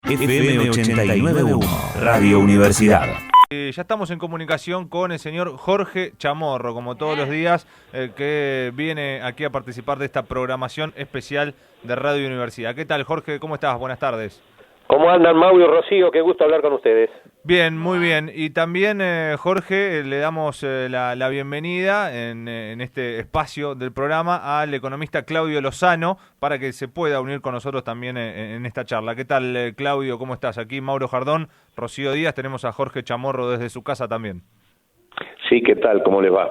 FM 89.1, Radio Universidad. Ya estamos en comunicación con el señor Jorge Chamorro, como todos los días, que viene aquí a participar de esta programación especial de Radio Universidad. ¿Qué tal, Jorge? ¿Cómo estás? Buenas tardes. ¿Cómo andan, Mau y Rocío? Qué gusto hablar con ustedes. Bien, muy bien. Y también, Jorge, le damos la bienvenida en este espacio del programa al economista Claudio Lozano para que se pueda unir con nosotros también en esta charla. ¿Qué tal, Claudio? ¿Cómo estás? Aquí Mauro Jardón, Rocío Díaz, tenemos a Jorge Chamorro desde su casa también. Sí, ¿qué tal? ¿Cómo les va?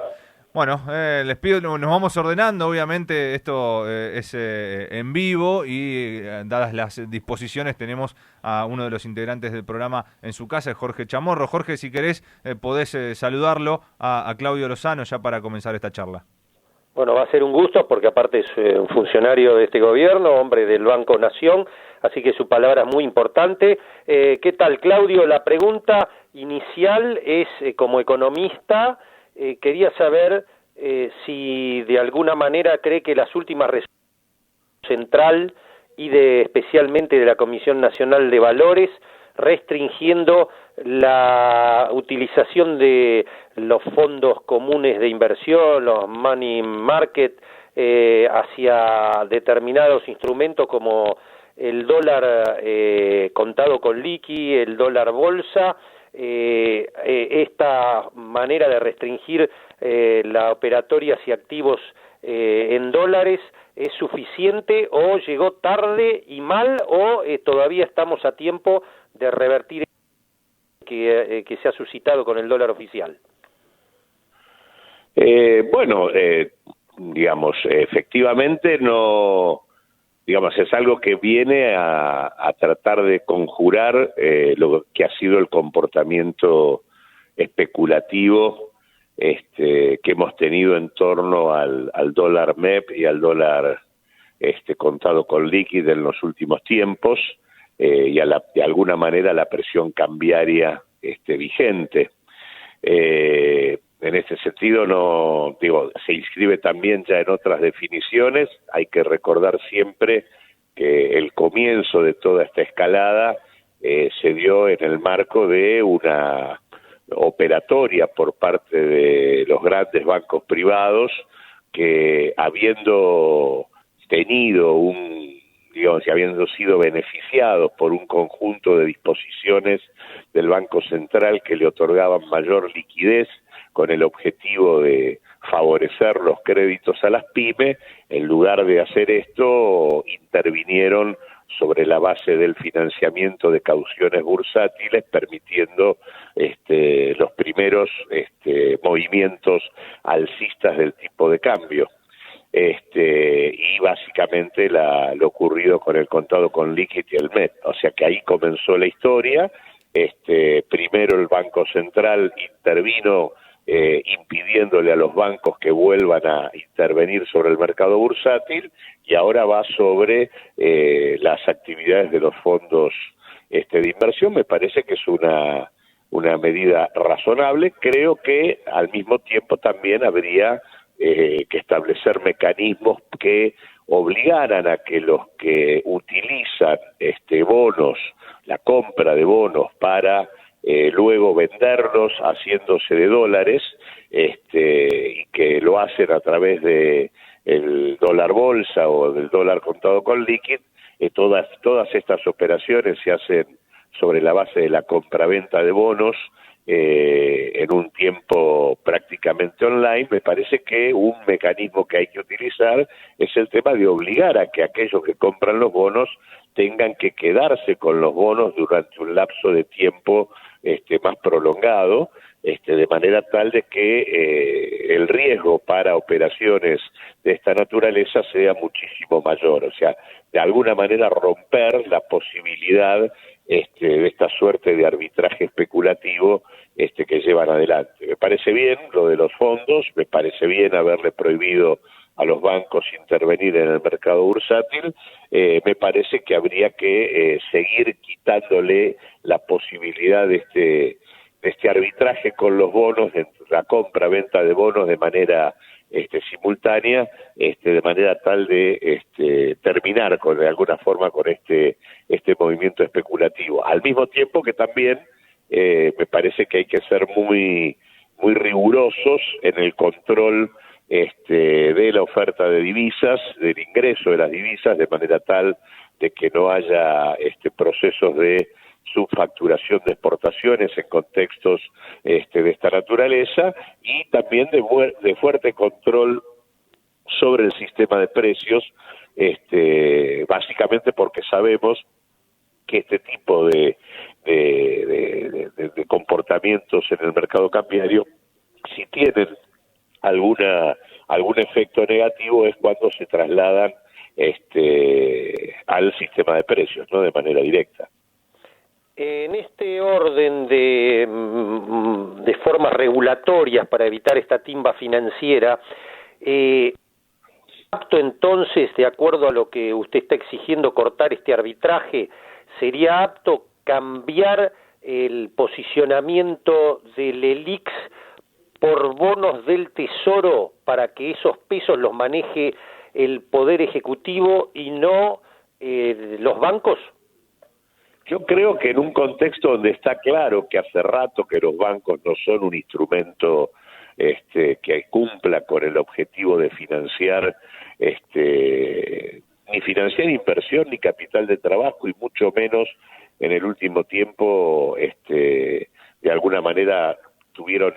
Bueno, les pido, nos vamos ordenando, obviamente esto es en vivo y dadas las disposiciones tenemos a uno de los integrantes del programa en su casa, Jorge Chamorro. Jorge, si querés, podés saludarlo a Claudio Lozano ya para comenzar esta charla. Bueno, va a ser un gusto porque aparte es un funcionario de este gobierno, hombre del Banco Nación, así que su palabra es muy importante. ¿Qué tal, Claudio? La pregunta inicial es, como economista, quería saber si de alguna manera cree que las últimas resoluciones central y especialmente de la Comisión Nacional de Valores restringiendo la utilización de los fondos comunes de inversión, los money market, hacia determinados instrumentos como el dólar contado con liqui, el dólar bolsa. Esta manera de restringir la operatoria hacia activos en dólares es suficiente o llegó tarde y mal o todavía estamos a tiempo de revertir que se ha suscitado con el dólar oficial. Digamos, efectivamente no, digamos, es algo que viene a tratar de conjurar lo que ha sido el comportamiento especulativo que hemos tenido en torno al dólar MEP y al dólar contado con líquido en los últimos tiempos, y de alguna manera la presión cambiaria vigente. En este sentido se inscribe también ya en otras definiciones. Hay que recordar siempre que el comienzo de toda esta escalada se dio en el marco de una operatoria por parte de los grandes bancos privados que habiendo sido beneficiados por un conjunto de disposiciones del Banco Central que le otorgaban mayor liquidez con el objetivo de favorecer los créditos a las pymes, en lugar de hacer esto, intervinieron sobre la base del financiamiento de cauciones bursátiles, permitiendo los primeros movimientos alcistas del tipo de cambio. Y básicamente lo ocurrido con el contado con líquido y el MEP. O sea que ahí comenzó la historia. Primero el Banco Central intervino impidiéndole a los bancos que vuelvan a intervenir sobre el mercado bursátil, y ahora va sobre las actividades de los fondos de inversión. Me parece que es una medida razonable. Creo que al mismo tiempo también habría que establecer mecanismos que obligaran a que los que utilizan bonos, la compra de bonos para luego venderlos haciéndose de dólares, y que lo hacen a través de el dólar bolsa o del dólar contado con líquido, todas estas operaciones se hacen sobre la base de la compraventa de bonos en un tiempo prácticamente online. Me parece que un mecanismo que hay que utilizar es el tema de obligar a que aquellos que compran los bonos tengan que quedarse con los bonos durante un lapso de tiempo más prolongado, de manera tal de que el riesgo para operaciones de esta naturaleza sea muchísimo mayor. O sea, de alguna manera romper la posibilidad de esta suerte de arbitraje especulativo que llevan adelante. Me parece bien lo de los fondos, me parece bien haberle prohibido a los bancos intervenir en el mercado bursátil. Me parece que habría que seguir quitándole la posibilidad de este arbitraje con los bonos, de la compra-venta de bonos de manera simultánea, de manera tal de terminar de alguna forma con este movimiento especulativo. Al mismo tiempo que también me parece que hay que ser muy rigurosos en el control de la oferta de divisas, del ingreso de las divisas, de manera tal de que no haya procesos de subfacturación de exportaciones en contextos de esta naturaleza, y también de fuerte control sobre el sistema de precios, básicamente porque sabemos que este tipo de comportamientos en el mercado cambiario, si tienen algún efecto negativo, es cuando se trasladan al sistema de precios, ¿no?, de manera directa. En este orden de formas regulatorias para evitar esta timba financiera, apto entonces, de acuerdo a lo que usted está exigiendo, cortar este arbitraje, ¿sería apto cambiar el posicionamiento del ELIX por bonos del Tesoro para que esos pesos los maneje el Poder Ejecutivo y no los bancos? Yo creo que en un contexto donde está claro que hace rato que los bancos no son un instrumento que cumpla con el objetivo de financiar ni financiar inversión ni capital de trabajo, y mucho menos en el último tiempo de alguna manera tuvieron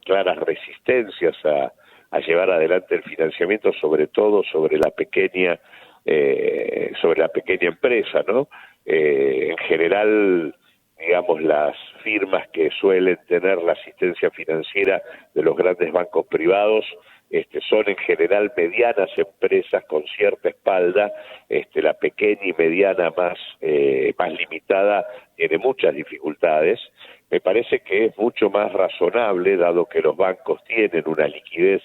claras resistencias a llevar adelante el financiamiento, sobre todo sobre la pequeña empresa, ¿no? En general, digamos, las firmas que suelen tener la asistencia financiera de los grandes bancos privados son en general medianas empresas con cierta espalda. La pequeña y mediana más limitada tiene muchas dificultades. Me parece que es mucho más razonable, dado que los bancos tienen una liquidez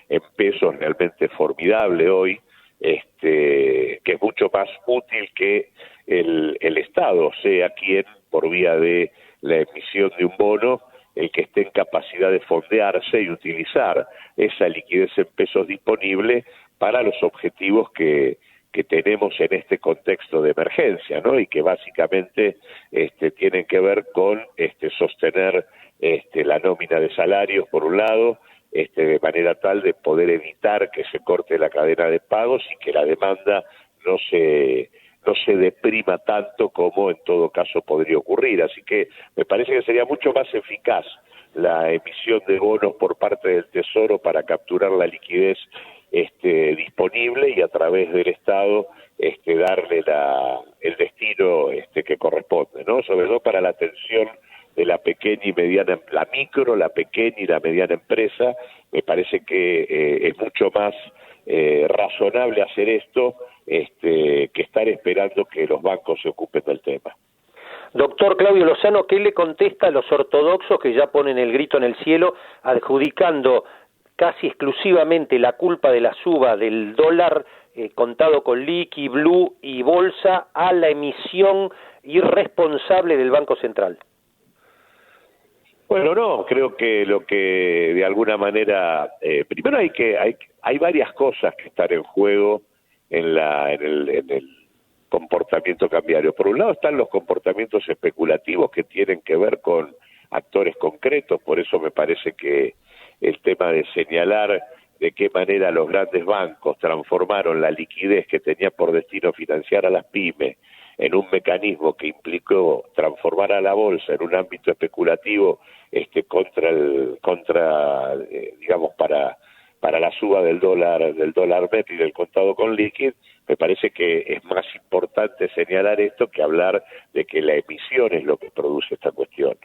en pesos realmente formidable hoy, que es mucho más útil que el Estado sea quien, por vía de la emisión de un bono, el que esté en capacidad de fondearse y utilizar esa liquidez en pesos disponible para los objetivos que tenemos en este contexto de emergencia, ¿no? Y que básicamente tienen que ver con sostener la nómina de salarios, por un lado, de manera tal de poder evitar que se corte la cadena de pagos y que la demanda no se deprima tanto como en todo caso podría ocurrir. Así que me parece que sería mucho más eficaz la emisión de bonos por parte del Tesoro para capturar la liquidez disponible y a través del Estado darle el destino que corresponde, ¿no? Sobre todo para la atención de la pequeña y mediana, la micro, la pequeña y la mediana empresa. Me parece que es mucho más razonable hacer esto que estar esperando que los bancos se ocupen del tema. Doctor Claudio Lozano, ¿qué le contesta a los ortodoxos que ya ponen el grito en el cielo, adjudicando casi exclusivamente la culpa de la suba del dólar contado con liqui, blue y bolsa a la emisión irresponsable del Banco Central? Bueno, no, creo que lo que de alguna manera, primero hay varias cosas que están en juego en el comportamiento cambiario. Por un lado están los comportamientos especulativos que tienen que ver con actores concretos, por eso me parece que el tema de señalar de qué manera los grandes bancos transformaron la liquidez que tenía por destino financiar a las pymes en un mecanismo que implicó transformar a la bolsa en un ámbito especulativo digamos para la suba del dólar MEP y del contado con liquid. Me parece que es más importante señalar esto que hablar de que la emisión es lo que produce esta cuestión.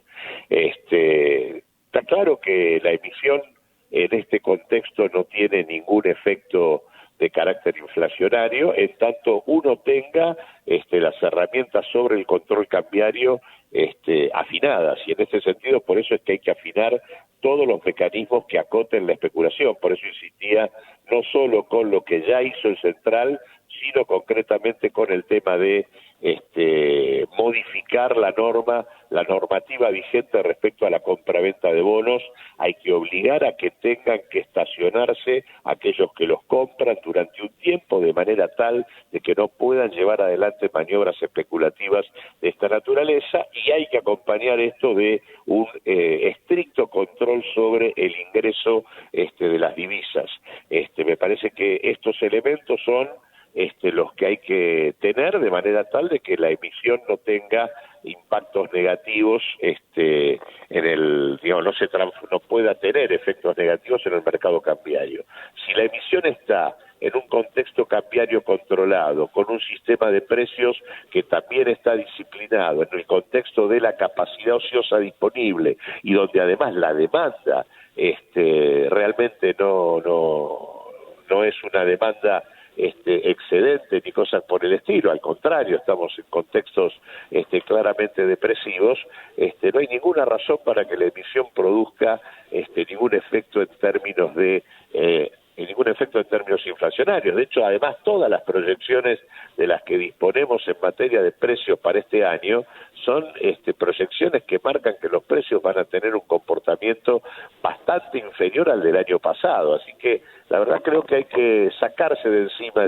Está claro que la emisión en este contexto no tiene ningún efecto de carácter inflacionario, en tanto uno tenga las herramientas sobre el control cambiario afinadas, y en ese sentido por eso es que hay que afinar todos los mecanismos que acoten la especulación. Por eso insistía no solo con lo que ya hizo el central, sino concretamente con el tema de modificar la normativa vigente respecto a la compraventa de bonos. Hay que obligar a que tengan que estacionarse aquellos que los compran durante un tiempo, de manera tal de que no puedan llevar adelante maniobras especulativas de esta naturaleza, y hay que acompañar esto de un estricto control sobre el ingreso de las divisas. Me parece que estos elementos son los que hay que tener, de manera tal de que la emisión no tenga impactos negativos no pueda tener efectos negativos en el mercado cambiario. Si la emisión está en un contexto cambiario controlado, con un sistema de precios que también está disciplinado, en el contexto de la capacidad ociosa disponible, y donde además la demanda realmente no es una demanda excedente ni cosas por el estilo, al contrario, estamos en contextos claramente depresivos, no hay ninguna razón para que la emisión produzca ningún efecto en términos inflacionarios. De hecho, además, todas las proyecciones de las que disponemos en materia de precios para este año son proyecciones que marcan que los precios van a tener un comportamiento bastante inferior al del año pasado. Así que la verdad creo que hay que sacarse de encima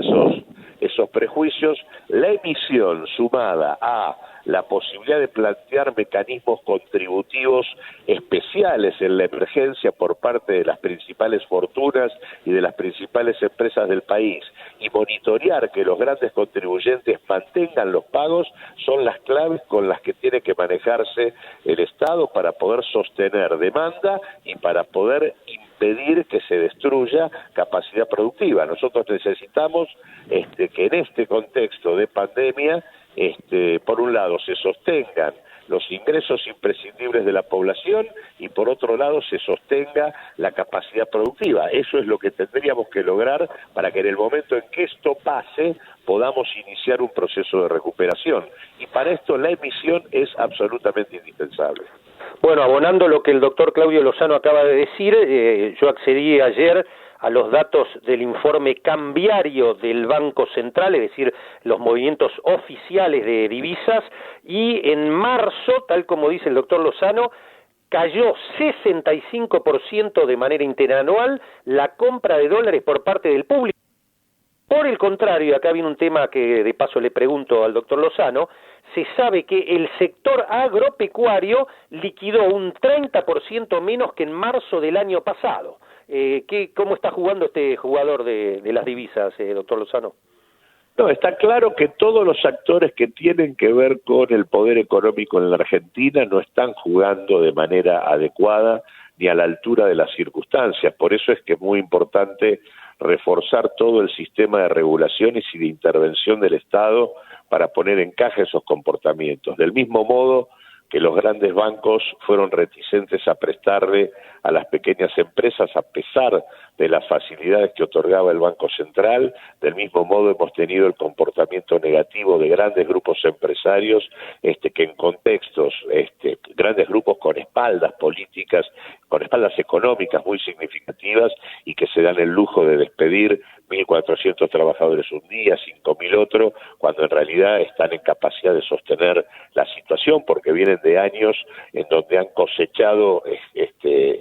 esos prejuicios. La emisión, sumada a la posibilidad de plantear mecanismos contributivos especiales en la emergencia por parte de las principales fortunas y de las principales empresas del país, y monitorear que los grandes contribuyentes mantengan los pagos, son las claves con las que tiene que manejarse el Estado para poder sostener demanda y para poder impedir que se destruya capacidad productiva. Nosotros necesitamos que en este contexto de pandemia, por un lado se sostengan los ingresos imprescindibles de la población y por otro lado se sostenga la capacidad productiva. Eso es lo que tendríamos que lograr para que en el momento en que esto pase podamos iniciar un proceso de recuperación, y para esto la emisión es absolutamente indispensable. Bueno, abonando lo que el doctor Claudio Lozano acaba de decir, yo accedí ayer a los datos del informe cambiario del Banco Central, es decir, los movimientos oficiales de divisas, y en marzo, tal como dice el doctor Lozano, cayó 65% de manera interanual la compra de dólares por parte del público. Por el contrario, y acá viene un tema que de paso le pregunto al doctor Lozano, se sabe que el sector agropecuario liquidó un 30% menos que en marzo del año pasado. ¿Cómo está jugando este jugador de las divisas, doctor Lozano? No, está claro que todos los actores que tienen que ver con el poder económico en la Argentina no están jugando de manera adecuada ni a la altura de las circunstancias. Por eso es que es muy importante reforzar todo el sistema de regulaciones y de intervención del Estado para poner en caja esos comportamientos. Del mismo modo que los grandes bancos fueron reticentes a prestarle a las pequeñas empresas a pesar de las facilidades que otorgaba el Banco Central, del mismo modo hemos tenido el comportamiento negativo de grandes grupos empresarios que en contextos, grandes grupos con espaldas políticas, con espaldas económicas muy significativas y que se dan el lujo de despedir 1.400 trabajadores un día, 5.000 otro, cuando en realidad están en capacidad de sostener la situación porque vienen de años en donde han cosechado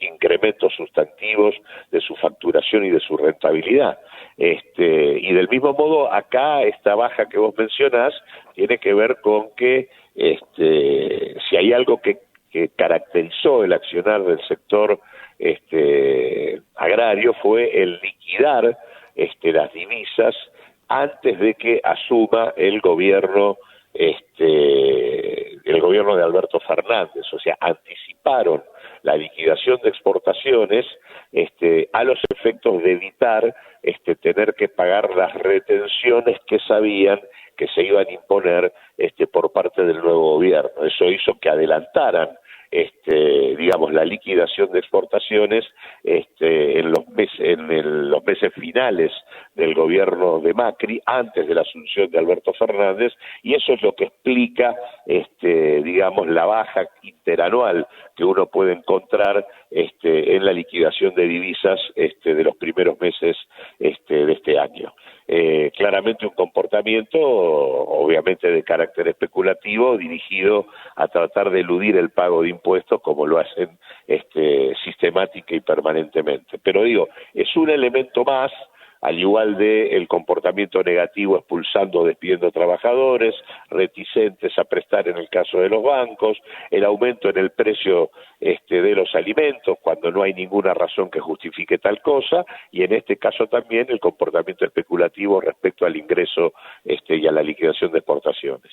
incrementos sustantivos de su facturación y de su rentabilidad. Y del mismo modo, acá esta baja que vos mencionás tiene que ver con que si hay algo que caracterizó el accionar del sector agrario fue el liquidar las divisas antes de que asuma el gobierno de Alberto Fernández, o sea, anticiparon la liquidación de exportaciones a los efectos de evitar tener que pagar las retenciones que sabían que se iban a imponer por parte del nuevo gobierno. Eso hizo que adelantaran digamos, la liquidación de exportaciones en los meses finales del gobierno de Macri, antes de la asunción de Alberto Fernández, y eso es lo que explica, digamos, la baja interanual que uno puede encontrar en la liquidación de divisas de los primeros meses de este año. Claramente un comportamiento, obviamente de carácter especulativo, dirigido a tratar de eludir el pago de impuestos, como lo hacen sistemática y permanentemente. Pero digo, es un elemento más, al igual de el comportamiento negativo expulsando o despidiendo trabajadores, reticentes a prestar en el caso de los bancos, el aumento en el precio de los alimentos cuando no hay ninguna razón que justifique tal cosa, y en este caso también el comportamiento especulativo respecto al ingreso y a la liquidación de exportaciones.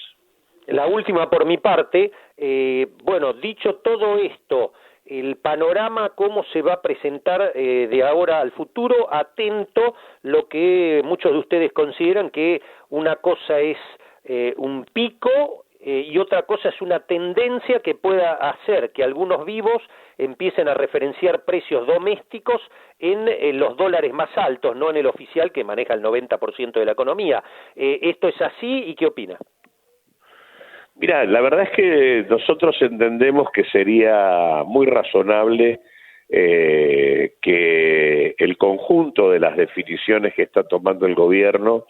La última por mi parte, bueno, dicho todo esto, el panorama, cómo se va a presentar de ahora al futuro, atento lo que muchos de ustedes consideran que una cosa es un pico y otra cosa es una tendencia que pueda hacer que algunos vivos empiecen a referenciar precios domésticos en los dólares más altos, no en el oficial que maneja el 90% de la economía. ¿Esto es así y qué opina? Mira, la verdad es que nosotros entendemos que sería muy razonable que el conjunto de las definiciones que está tomando el gobierno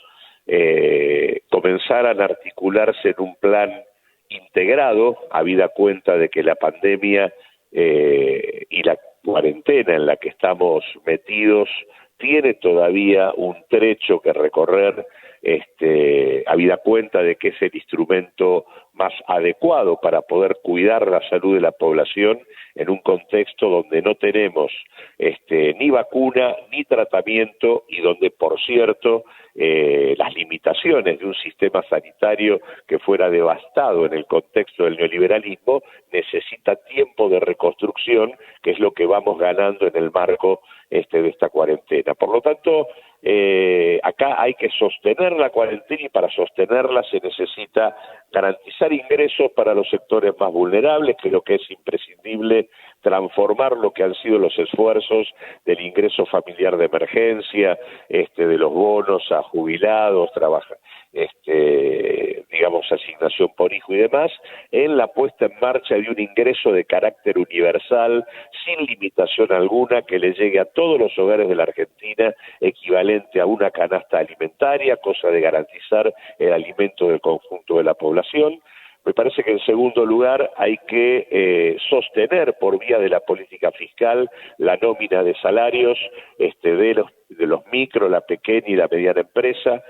comenzaran a articularse en un plan integrado, habida cuenta de que la pandemia y la cuarentena en la que estamos metidos tiene todavía un trecho que recorrer, habida cuenta de que es el instrumento más adecuado para poder cuidar la salud de la población en un contexto donde no tenemos ni vacuna ni tratamiento y donde, por cierto, las limitaciones de un sistema sanitario que fuera devastado en el contexto del neoliberalismo necesita tiempo de reconstrucción, que es lo que vamos ganando en el marco de esta cuarentena. Por lo tanto, acá hay que sostener la cuarentena y para sostenerla se necesita garantizar ingresos para los sectores más vulnerables, creo que es imprescindible transformar lo que han sido los esfuerzos del ingreso familiar de emergencia, de los bonos a jubilados, digamos, asignación por hijo y demás, en la puesta en marcha de un ingreso de carácter universal, sin limitación alguna, que le llegue a todos los hogares de la Argentina, equivalente a una canasta alimentaria, cosa de garantizar el alimento del conjunto de la población. Me parece que en segundo lugar hay que sostener por vía de la política fiscal la nómina de salarios de los micro, la pequeña y la mediana empresa.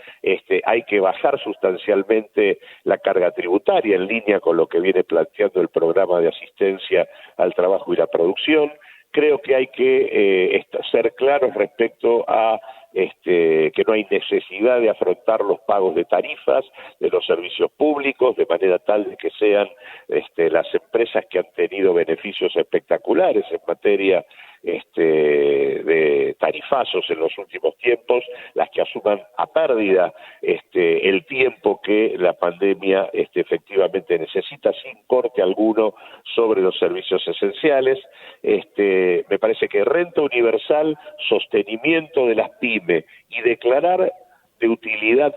Hay que bajar sustancialmente la carga tributaria en línea con lo que viene planteando el programa de asistencia al trabajo y la producción. Creo que hay que ser claros respecto a que no hay necesidad de afrontar los pagos de tarifas de los servicios públicos de manera tal de que sean las empresas que han tenido beneficios espectaculares en materia de tarifazos en los últimos tiempos, las que asuman a pérdida el tiempo que la pandemia efectivamente necesita, sin corte alguno sobre los servicios esenciales. Me parece que renta universal, sostenimiento de las pymes y declarar de utilidad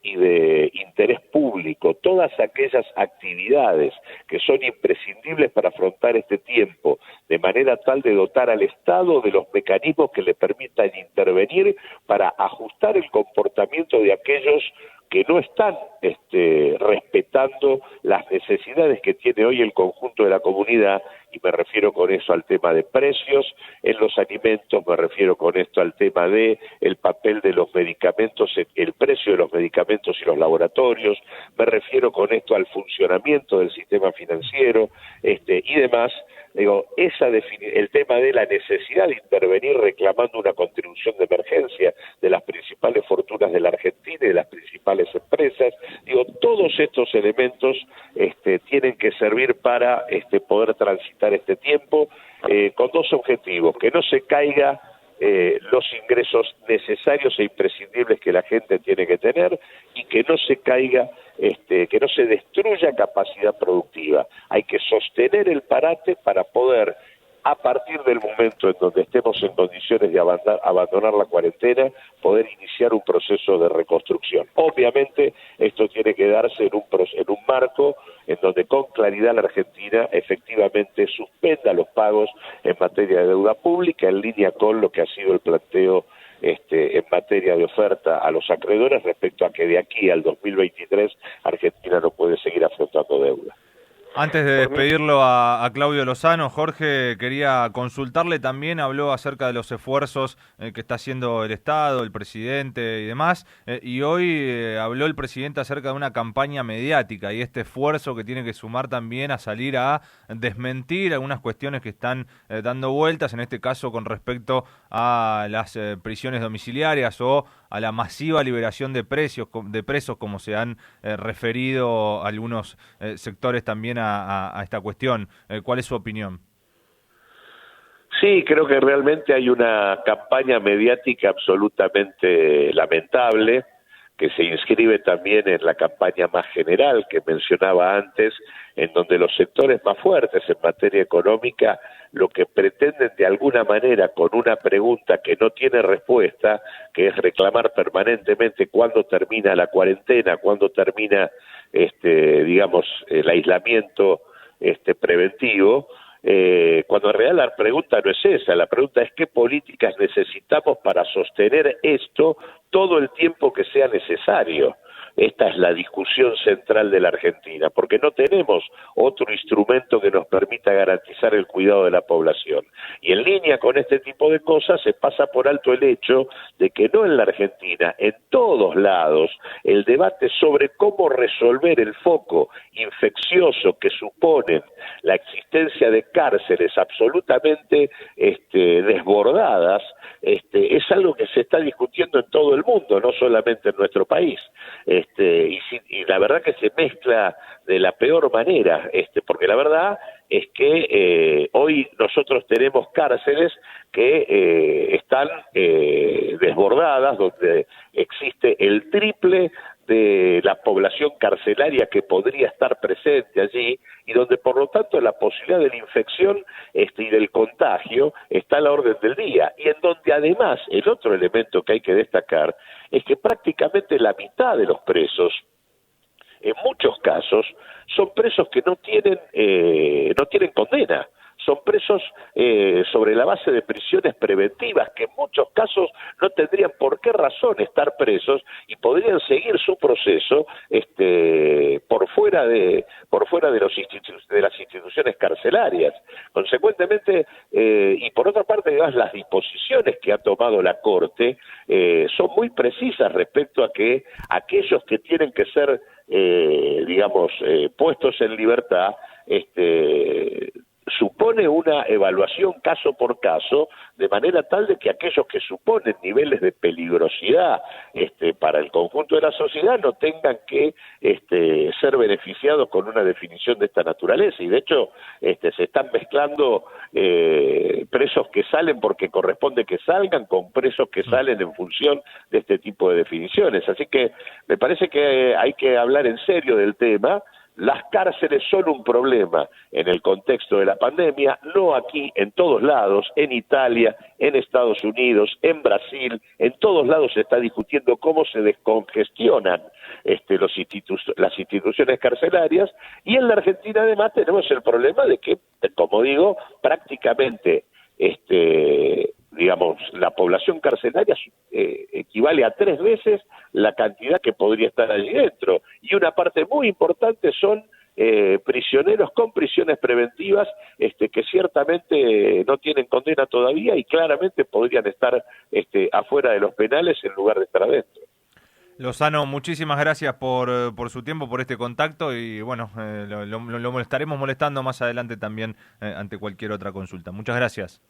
y de interés público todas aquellas actividades que son imprescindibles para afrontar este tiempo, de manera tal de dotar al Estado de los mecanismos que le permitan intervenir para ajustar el comportamiento de aquellos que no están respetando las necesidades que tiene hoy el conjunto de la comunidad, y me refiero con eso al tema de precios en los alimentos, me refiero con esto al tema de el papel de los medicamentos, el precio de los medicamentos y los laboratorios, me refiero con esto al funcionamiento del sistema financiero y demás. Digo, el tema de la necesidad de intervenir reclamando una contribución de emergencia de las principales fortunas de la Argentina y de las principales empresas, digo, todos estos elementos tienen que servir para poder transitar este tiempo con dos objetivos: que no se caiga los ingresos necesarios e imprescindibles que la gente tiene que tener y que no se caiga, que no se destruya capacidad productiva. Hay que sostener el parate para poder, a partir del momento en donde estemos en condiciones de abandonar la cuarentena, poder iniciar un proceso de reconstrucción. Obviamente, esto tiene que darse en un marco en donde con claridad la Argentina efectivamente suspenda los pagos en materia de deuda pública, en línea con lo que ha sido el planteo en materia de oferta a los acreedores respecto a que de aquí al 2023 Argentina no puede seguir afrontando deuda. Antes de despedirlo a Claudio Lozano, Jorge, quería consultarle también, habló acerca de los esfuerzos que está haciendo el Estado, el presidente y demás, y hoy habló el presidente acerca de una campaña mediática y este esfuerzo que tiene que sumar también a salir a desmentir algunas cuestiones que están dando vueltas, en este caso con respecto a las prisiones domiciliarias o a la masiva liberación de presos, como se han referido algunos sectores también a esta cuestión. ¿Cuál es su opinión? Sí, creo que realmente hay una campaña mediática absolutamente lamentable, que se inscribe también en la campaña más general que mencionaba antes, en donde los sectores más fuertes en materia económica lo que pretenden de alguna manera con una pregunta que no tiene respuesta, que es reclamar permanentemente cuándo termina la cuarentena, cuándo termina el aislamiento preventivo, cuando en realidad la pregunta no es esa, la pregunta es qué políticas necesitamos para sostener esto todo el tiempo que sea necesario. Esta es la discusión central de la Argentina, porque no tenemos otro instrumento que nos permita garantizar el cuidado de la población. Y en línea con este tipo de cosas se pasa por alto el hecho de que no en la Argentina, en todos lados, el debate sobre cómo resolver el foco infeccioso que suponen la existencia de cárceles absolutamente desbordadas, es algo que se está discutiendo en todo el mundo, no solamente en nuestro país. Y la verdad que se mezcla de la peor manera, porque la verdad es que hoy nosotros tenemos cárceles que están desbordadas, donde existe el triple de la población carcelaria que podría estar presente allí y donde por lo tanto la posibilidad de la infección y del contagio está a la orden del día y en donde además el otro elemento que hay que destacar es que prácticamente la mitad de los presos en muchos casos son presos que no tienen condena. Son presos sobre la base de prisiones preventivas que en muchos casos no tendrían por qué razón estar presos y podrían seguir su proceso por fuera de las instituciones carcelarias. Consecuentemente, y por otra parte, digamos, las disposiciones que ha tomado la Corte son muy precisas respecto a que aquellos que tienen que ser puestos en libertad supone una evaluación caso por caso, de manera tal de que aquellos que suponen niveles de peligrosidad para el conjunto de la sociedad no tengan que ser beneficiados con una definición de esta naturaleza. Y de hecho se están mezclando presos que salen porque corresponde que salgan con presos que salen en función de este tipo de definiciones. Así que me parece que hay que hablar en serio del tema. Las cárceles son un problema en el contexto de la pandemia, no aquí, en todos lados, en Italia, en Estados Unidos, en Brasil, en todos lados se está discutiendo cómo se descongestionan las instituciones carcelarias y en la Argentina además tenemos el problema de que, como digo, prácticamente la población carcelaria equivale a 3 veces la cantidad que podría estar allí dentro. Y una parte muy importante son prisioneros con prisiones preventivas que ciertamente no tienen condena todavía y claramente podrían estar afuera de los penales en lugar de estar adentro. Lozano, muchísimas gracias por su tiempo, por este contacto y bueno, lo estaremos molestando más adelante también ante cualquier otra consulta. Muchas gracias.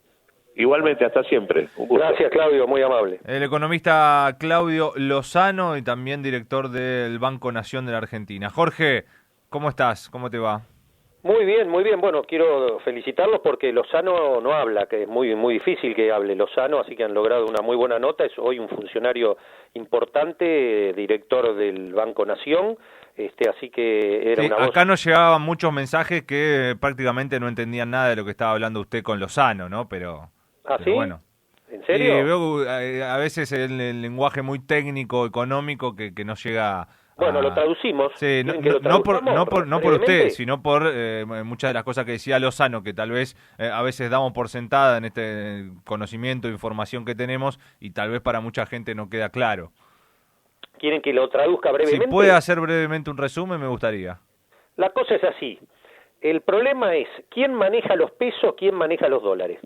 Igualmente, hasta siempre. Un gusto. Gracias, Claudio, muy amable. El economista Claudio Lozano y también director del Banco Nación de la Argentina. Jorge, ¿cómo estás? ¿Cómo te va? Muy bien, muy bien. Bueno, quiero felicitarlos porque Lozano no habla, que es muy difícil que hable Lozano, así que han logrado una muy buena nota. Es hoy un funcionario importante, director del Banco Nación, así que era Sí, una voz. acá nos llegaban muchos mensajes que prácticamente no entendían nada de lo que estaba hablando usted con Lozano, ¿no? Pero ¿Sí? bueno. ¿En Sí, serio? veo a veces el lenguaje muy técnico, económico, que no llega Bueno, lo a... traducimos. Sí, ¿Quieren que lo traduzcamos no por usted, brevemente? sino por muchas de las cosas que decía Lozano, que tal vez a veces damos por sentada en este conocimiento, información que tenemos, y tal vez para mucha gente no queda claro. ¿Quieren que lo traduzca Si brevemente? puede hacer brevemente un resumen, me gustaría. La cosa es así. El problema es quién maneja los pesos, quién maneja los dólares.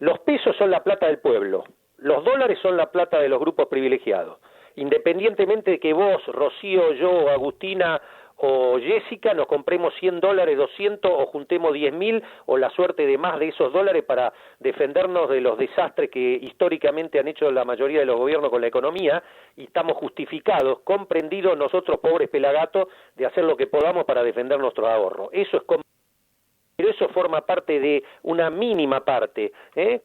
Los pesos son la plata del pueblo, los dólares son la plata de los grupos privilegiados. Independientemente de que vos, Rocío, yo, Agustina o Jessica nos compremos $100, 200 o juntemos 10.000 o la suerte de más de esos dólares para defendernos de los desastres que históricamente han hecho la mayoría de los gobiernos con la economía, y estamos justificados, comprendidos nosotros pobres pelagatos, de hacer lo que podamos para defender nuestros ahorros. Eso es pero eso forma parte de una mínima parte,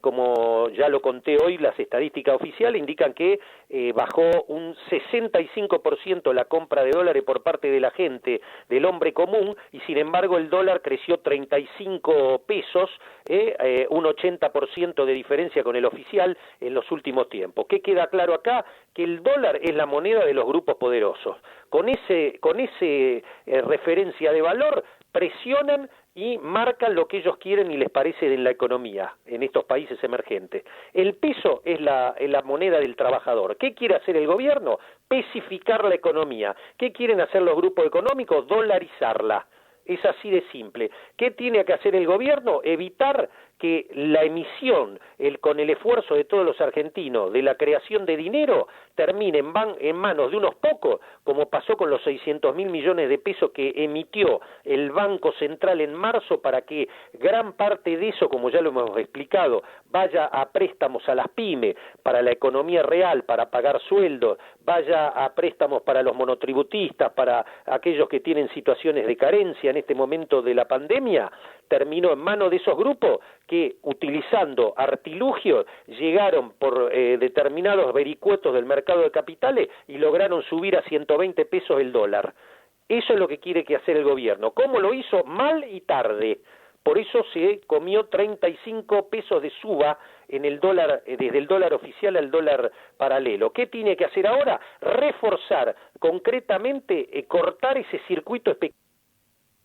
como ya lo conté hoy, las estadísticas oficiales indican que bajó un 65% la compra de dólares por parte de la gente, del hombre común, y sin embargo el dólar creció 35 pesos, un 80% de diferencia con el oficial en los últimos tiempos. ¿Qué queda claro acá? Que el dólar es la moneda de los grupos poderosos. Con ese referencia de valor presionan y marcan lo que ellos quieren y les parece de la economía en estos países emergentes. El peso es la moneda del trabajador. ¿Qué quiere hacer el gobierno? Pesificar la economía. ¿Qué quieren hacer los grupos económicos? Dolarizarla. Es así de simple. ¿Qué tiene que hacer el gobierno? Evitar que la emisión, con el esfuerzo de todos los argentinos, de la creación de dinero, termine en manos de unos pocos, como pasó con los 600.000 millones de pesos que emitió el Banco Central en marzo, para que gran parte de eso, como ya lo hemos explicado, vaya a préstamos a las pymes, para la economía real, para pagar sueldos, vaya a préstamos para los monotributistas, para aquellos que tienen situaciones de carencia en este momento de la pandemia, terminó en manos de esos grupos que, utilizando artilugios, llegaron por determinados vericuetos del mercado de capitales y lograron subir a 120 pesos el dólar. Eso es lo que quiere hacer el gobierno. ¿Cómo lo hizo? Mal y tarde. Por eso se comió 35 pesos de suba en el dólar, desde el dólar oficial al dólar paralelo. ¿Qué tiene que hacer ahora? Reforzar concretamente, cortar ese circuito especulativo.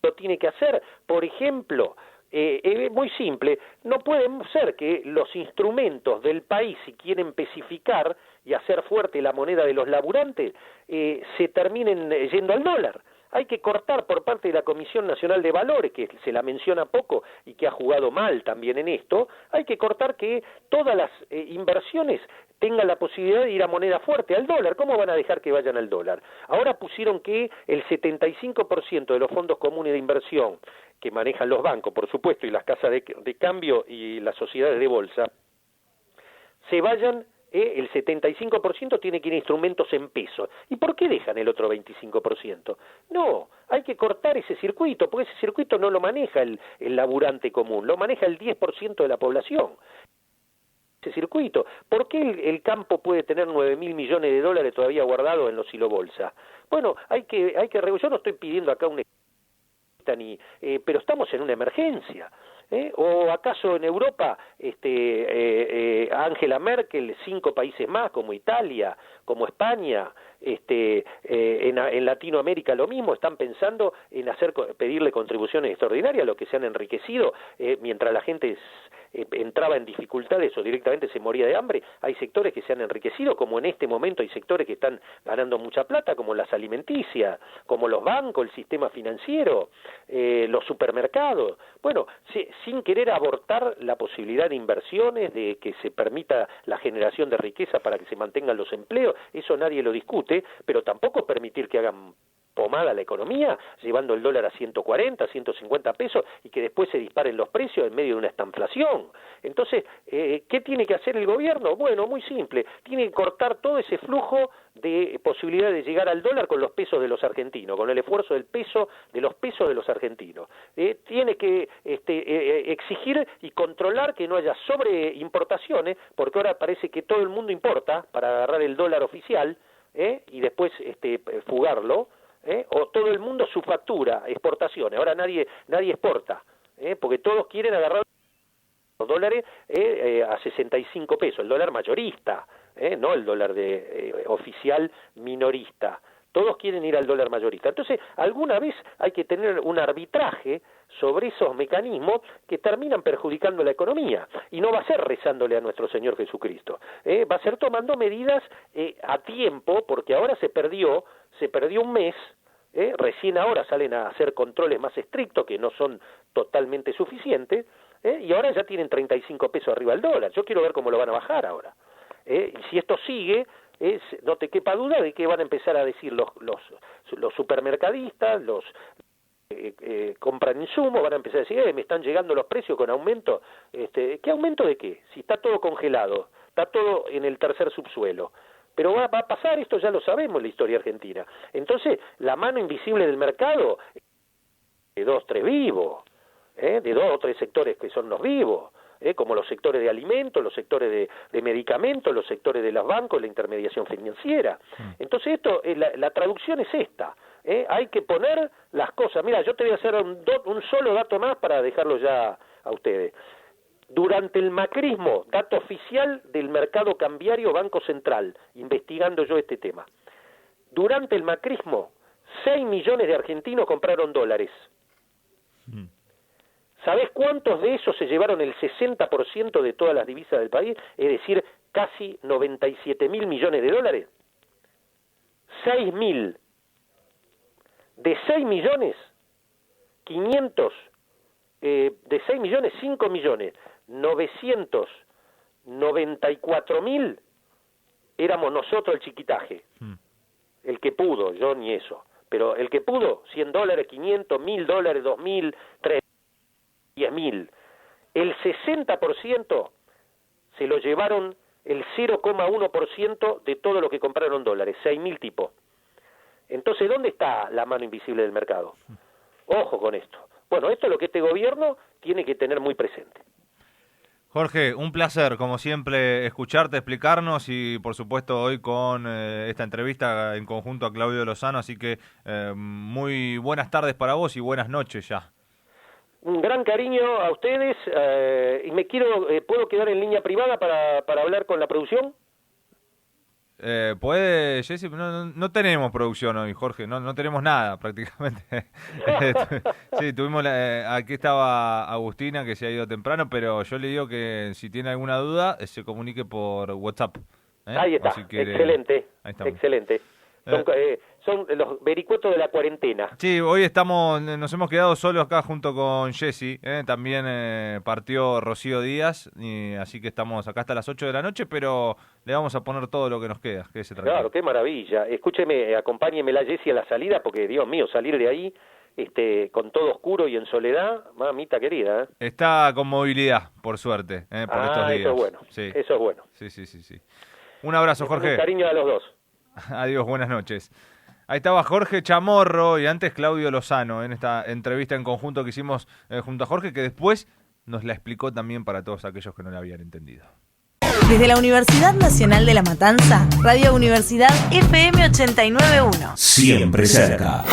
Lo tiene que hacer, por ejemplo, es muy simple, no puede ser que los instrumentos del país, si quieren especificar y hacer fuerte la moneda de los laburantes, se terminen yendo al dólar. Hay que cortar por parte de la Comisión Nacional de Valores, que se la menciona poco y que ha jugado mal también en esto, hay que cortar que todas las inversiones tengan la posibilidad de ir a moneda fuerte, al dólar. ¿Cómo van a dejar que vayan al dólar? Ahora pusieron que el 75% de los fondos comunes de inversión que manejan los bancos, por supuesto, y las casas de cambio y las sociedades de bolsa, se vayan, el 75% tiene que ir a instrumentos en pesos. ¿Y por qué dejan el otro 25%? No, hay que cortar ese circuito, porque ese circuito no lo maneja el laburante común, lo maneja el 10% de la población. Ese circuito. ¿Por qué el campo puede tener 9.000 millones de dólares todavía guardados en los hilobolsa? Bueno, yo no estoy pidiendo acá pero estamos en una emergencia. ¿O acaso en Europa Angela Merkel, 5 países más como Italia, como España, en Latinoamérica lo mismo, están pensando en pedirle contribuciones extraordinarias a los que se han enriquecido mientras la gente entraba en dificultades o directamente se moría de hambre? Hay sectores que se han enriquecido, como en este momento hay sectores que están ganando mucha plata, como las alimenticias, como los bancos, el sistema financiero, los supermercados. Bueno, sin querer abortar la posibilidad de inversiones, de que se permita la generación de riqueza para que se mantengan los empleos, eso nadie lo discute, pero tampoco permitir que hagan pomada la economía, llevando el dólar a 140, 150 pesos y que después se disparen los precios en medio de una estanflación. Entonces, ¿qué tiene que hacer el gobierno? Bueno, muy simple, tiene que cortar todo ese flujo de posibilidad de llegar al dólar con los pesos de los argentinos, con el esfuerzo del peso, de los pesos de los argentinos. Tiene que exigir y controlar que no haya sobreimportaciones, porque ahora parece que todo el mundo importa para agarrar el dólar oficial, y después fugarlo, o todo el mundo su factura, exportaciones. Ahora nadie exporta, porque todos quieren agarrar los dólares a 65 pesos, el dólar mayorista, no el dólar oficial minorista. Todos quieren ir al dólar mayorista. Entonces, alguna vez hay que tener un arbitraje sobre esos mecanismos que terminan perjudicando la economía. Y no va a ser rezándole a nuestro Señor Jesucristo. Va a ser tomando medidas a tiempo, porque ahora se perdió un mes. Recién ahora salen a hacer controles más estrictos que no son totalmente suficientes. Y ahora ya tienen 35 pesos arriba el dólar. Yo quiero ver cómo lo van a bajar ahora. Y si esto sigue, no te quepa duda de que van a empezar a decir los supermercadistas, los compran insumos, van a empezar a decir, me están llegando los precios con aumento. ¿Qué aumento de qué? Si está todo congelado, está todo en el tercer subsuelo. Pero va a pasar, esto ya lo sabemos en la historia argentina. Entonces, la mano invisible del mercado, de 2 o 3 vivos, de 2 o 3 sectores que son los vivos, como los sectores de alimentos, los sectores de medicamentos, los sectores de los bancos, la intermediación financiera. Entonces la traducción es esta. Hay que poner las cosas. Mira, yo te voy a hacer un solo dato más para dejarlo ya a ustedes. Durante el macrismo, dato oficial del mercado cambiario Banco Central, investigando yo este tema. Durante el macrismo, 6 millones de argentinos compraron dólares. ¿Sabés cuántos de esos se llevaron el 60% de todas las divisas del país? Es decir, casi 97.000 millones de dólares. 6.000. De 6 millones, 500, de 6 millones, 5 millones, 994.000 éramos nosotros el chiquitaje. El que pudo, yo ni eso. Pero el que pudo, 100 dólares, 500, 1.000 dólares, 2.000, 3.000. 10.000. El 60% se lo llevaron el 0,1% de todo lo que compraron dólares, 6.000 tipos. Entonces, ¿dónde está la mano invisible del mercado? Ojo con esto. Bueno, esto es lo que este gobierno tiene que tener muy presente. Jorge, un placer, como siempre, escucharte, explicarnos y, por supuesto, hoy con esta entrevista en conjunto a Claudio Lozano. Así que muy buenas tardes para vos y buenas noches ya. Un gran cariño a ustedes y ¿puedo quedar en línea privada para hablar con la producción? Puede, Jessy, no tenemos producción hoy, Jorge, no tenemos nada prácticamente. Sí, aquí estaba Agustina, que se ha ido temprano, pero yo le digo que si tiene alguna duda, se comunique por WhatsApp. Ahí está, si excelente, excelente. Son los vericuetos de la cuarentena. Sí, hoy nos hemos quedado solos acá junto con Jessy. También partió Rocío Díaz, así que estamos acá hasta las 8 de la noche, pero le vamos a poner todo lo que nos queda. Claro, qué maravilla. Escúcheme, acompáñemela Jessy a la salida, porque Dios mío, salir de ahí con todo oscuro y en soledad, mamita querida. Está con movilidad, por suerte, por estos días. Eso es bueno. Sí. Eso es bueno. Sí. Un abrazo, Jorge. Un cariño a los dos. Adiós, buenas noches. Ahí estaba Jorge Chamorro y antes Claudio Lozano en esta entrevista en conjunto que hicimos junto a Jorge, que después nos la explicó también para todos aquellos que no la habían entendido. Desde la Universidad Nacional de La Matanza, Radio Universidad FM 89.1. Siempre cerca.